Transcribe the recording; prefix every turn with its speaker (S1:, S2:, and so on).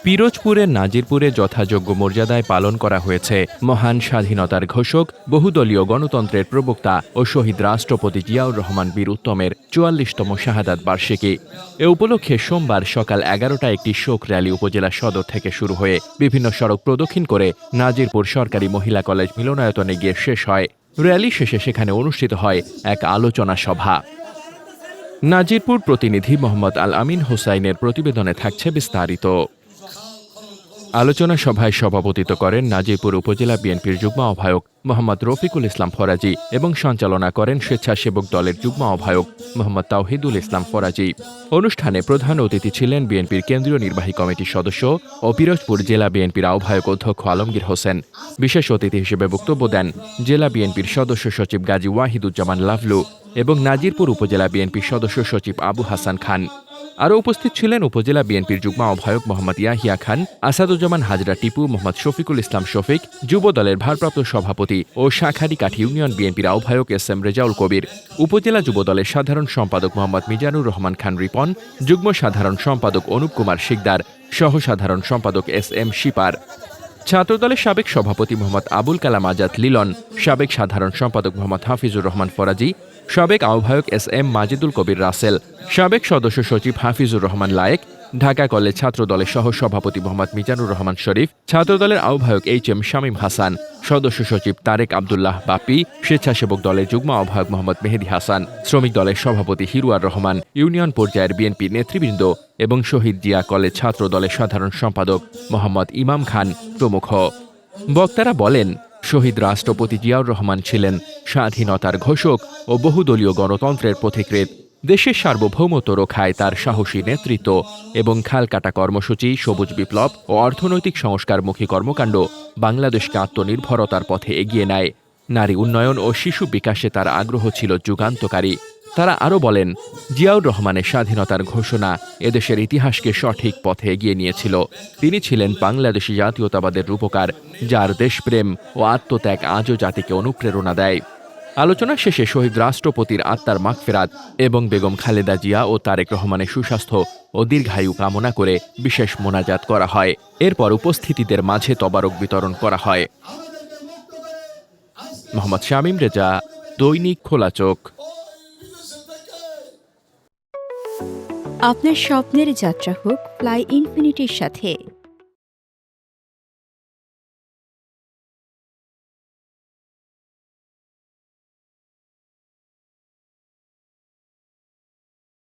S1: পিরোজপুরের নাজিরপুরে যথাযোগ্য মর্যাদায় পালন করা হয়েছে মহান স্বাধীনতার ঘোষক, বহুদলীয় গণতন্ত্রের প্রবক্তা ও শহীদ রাষ্ট্রপতি জিয়াউর রহমান বীর উত্তমের ৪৪তম শাহাদাত বার্ষিকী। এ উপলক্ষে সোমবার সকাল ১১টায় একটি শোক র্যালি উপজেলা সদর থেকে শুরু হয়ে বিভিন্ন সড়ক প্রদক্ষিণ করে নাজিরপুর সরকারি মহিলা কলেজ মিলনায়তনে গিয়ে শেষ হয়। র্যালি শেষে সেখানে অনুষ্ঠিত হয় এক আলোচনা সভা। নাজিরপুর প্রতিনিধি মোহাম্মদ আল আমিন হোসাইনের প্রতিবেদনে থাকছে বিস্তারিত। আলোচনা সভায় সভাপতিত্ব করেন নাজিরপুর উপজেলা বিএনপির যুগ্ম আহ্বায়ক মোহাম্মদ রফিকুল ইসলাম ফরাজি এবং সঞ্চালনা করেন স্বেচ্ছাসেবক দলের যুগ্ম আহ্বায়ক মোহাম্মদ তাওহিদুল ইসলাম ফরাজি। অনুষ্ঠানে প্রধান অতিথি ছিলেন বিএনপির কেন্দ্রীয় নির্বাহী কমিটির সদস্য ও পিরোজপুর জেলা বিএনপির আহ্বায়ক অধ্যক্ষ আলমগীর হোসেন। বিশেষ অতিথি হিসেবে বক্তব্য দেন জেলা বিএনপির সদস্য সচিব গাজী ওয়াহিদুজ্জামান লাভলু এবং নাজিরপুর উপজেলা বিএনপির সদস্য সচিব আবু হাসান খান। আরও উপস্থিত ছিলেন উপজেলা বিএনপির যুগ্ম আহ্বায়ক মোহাম্মদ ইয়াহিয়া খান, আসাদুজ্জামান হাজরা টিপু, মোহাম্মদ শফিকুল ইসলাম শফিক, যুব দলের ভারপ্রাপ্ত সভাপতি ও শাখারীকাঠি ইউনিয়ন বিএনপির আহ্বায়ক এস.এম. রেজাউল কবির, উপজেলা যুব দলের সাধারণ সম্পাদক মোহাম্মদ মিজানুর রহমান খান রিপন, যুগ্ম সাধারণ সম্পাদক অনুপ কুমার শিকদার, সহ সাধারণ সম্পাদক এস.এম. শিপার, ছাত্রদলের সাবেক সভাপতি মোহাম্মদ আবুল কালাম আজাদ লিলন, সাবেক সাধারণ সম্পাদক মোহাম্মদ হাফিজুর রহমান ফরাজি, সাবেক আহ্বায়ক এস.এম. মাজিদুল কবির রাসেল, সাবেক সদস্য সচিব হাফিজুর রহমান লায়েক, ঢাকা কলেজ ছাত্রদলের সহ সভাপতি মোহাম্মদ মিজানুর রহমান শরীফ, ছাত্রদলের আহ্বায়ক এইচ.এম. শামীম হাসান, সদস্য সচিব তারেক আবদুল্লাহ বাপি, স্বেচ্ছাসেবক দলের যুগ্ম আহ্বায়ক মোহাম্মদ মেহেদী হাসান, শ্রমিক দলের সভাপতি হিরুয়ার রহমান, ইউনিয়ন পর্যায়ের বিএনপি নেতৃবৃন্দ এবং শহীদ জিয়া কলেজ ছাত্র দলের সাধারণ সম্পাদক মোহাম্মদ ইমাম খান প্রমুখ। বক্তারা বলেন, শহীদ রাষ্ট্রপতি জিয়াউর রহমান ছিলেন স্বাধীনতার ঘোষক ও বহুদলীয় গণতন্ত্রের পথিকৃৎ। দেশের সার্বভৌমত্ব রক্ষায় তার সাহসী নেতৃত্ব এবং খালকাটা কর্মসূচি, সবুজ বিপ্লব ও অর্থনৈতিক সংস্কারমুখী কর্মকাণ্ড বাংলাদেশকে আত্মনির্ভরতার পথে এগিয়ে নেয়। নারী উন্নয়ন ও শিশু বিকাশে তার আগ্রহ ছিল যুগান্তকারী। তারা আরও বলেন, জিয়াউর রহমানের স্বাধীনতার ঘোষণা এদেশের ইতিহাসকে সঠিক পথে এগিয়ে নিয়েছিল। তিনি ছিলেন বাংলাদেশি জাতীয়তাবাদের রূপকার, যার দেশপ্রেম ও আত্মত্যাগ আজও জাতিকে অনুপ্রেরণা দেয়। আলোচনা শেষে শহীদ রাষ্ট্রপতির আত্মার মাগফিরাত এবং বেগম খালেদা জিয়া ও তারেক রহমানের সুস্বাস্থ্য ও দীর্ঘায়ু কামনা করে বিশেষ মোনাজাত করা হয়। এরপর উপস্থিতিদের মাঝে তবারক বিতরণ করা হয়। মোহাম্মদ শামীম রেজা, দৈনিক খোলা চোখ।
S2: আপনার স্বপ্নের যাত্রা হোক ফ্লাই ইনফিনিটির সাথে।